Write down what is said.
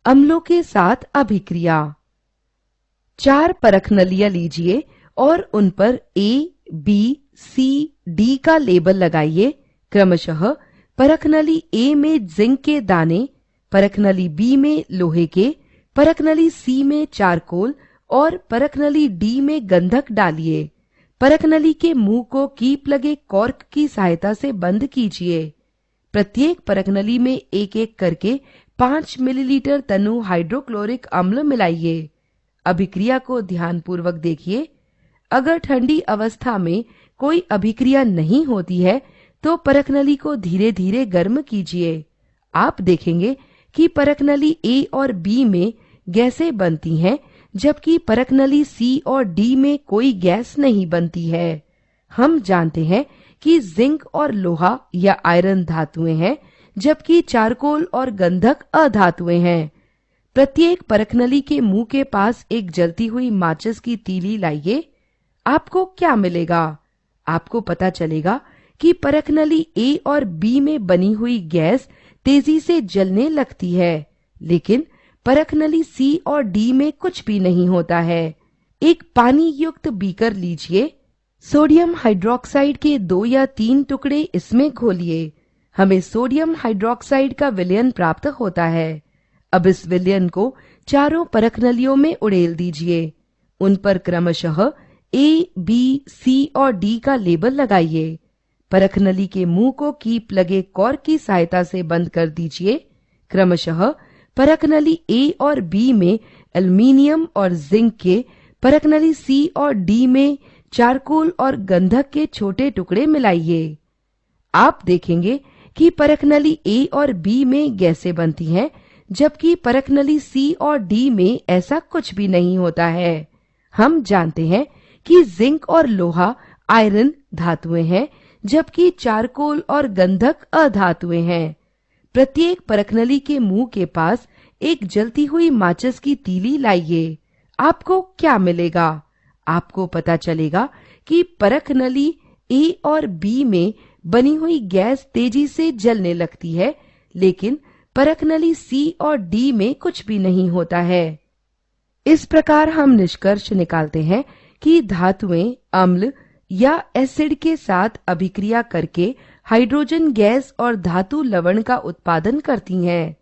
अम्लों के साथ अभिक्रिया। 4 परख नलियां लीजिए और उन पर A, B, C, D का लेबल लगाइए। क्रमशः परख नली A में जिंक के दाने, परख नली B में लोहे के, परख नली C में चारकोल और परख नली D में गंधक डालिए। परख नली के मुंह को कीप लगे कॉर्क की सहायता से बंद कीजिए। प्रत्येक परख नली में एक एक करके 5 मिलीलीटर तनु हाइड्रोक्लोरिक अम्ल मिलाइए। अभिक्रिया को ध्यानपूर्वक देखिए। अगर ठंडी अवस्था में कोई अभिक्रिया नहीं होती है तो परख नली को धीरे धीरे गर्म कीजिए। आप देखेंगे कि परख नली A और B में गैसें बनती हैं, जबकि परख नली C और D में कोई गैस नहीं बनती है। हम जानते हैं कि जिंक और लोहा या आयरन धातुएं हैं, जबकि चारकोल और गंधक अधातुएं हैं। प्रत्येक परख नली के मुंह के पास एक जलती हुई माचिस की तीली लाइए। आपको क्या मिलेगा? आपको पता चलेगा कि परख नली A और B में बनी हुई गैस तेजी से जलने लगती है, लेकिन परख नली C और D में कुछ भी नहीं होता है। एक पानी युक्त बीकर लीजिए। सोडियम हाइड्रोक्साइड के 2 या 3 टुकड़े इसमें घोलिए। हमें सोडियम हाइड्रोक्साइड का विलयन प्राप्त होता है। अब इस विलयन को चारों परख नलियों में उड़ेल दीजिए। उन पर क्रमशः A, B, C और D का लेबल लगाइए। परख नली के मुंह को कीप लगे कॉर्क की सहायता से बंद कर दीजिए। क्रमशः परख नली A और B में एल्युमिनियम और जिंक के, परख नली C और D में चारकोल और गंधक के छोटे टुकड़े मिलाइए। आप देखेंगे कि परख नली A और B में गैसें बनती हैं, जबकि परख नली C और D में ऐसा कुछ भी नहीं होता है। हम जानते हैं कि जिंक और लोहा आयरन धातुएं हैं, जबकि चारकोल और गंधक अधातुएं हैं। प्रत्येक परख नली के मुंह के पास एक जलती हुई माचिस की तीली लाइए। आपको क्या मिलेगा? आपको पता चलेगा कि परख नली A और B में बनी हुई गैस तेजी से जलने लगती है, लेकिन परख नली C और D में कुछ भी नहीं होता है। इस प्रकार हम निष्कर्ष निकालते हैं कि धातुएं अम्ल या एसिड के साथ अभिक्रिया करके हाइड्रोजन गैस और धातु लवण का उत्पादन करती हैं।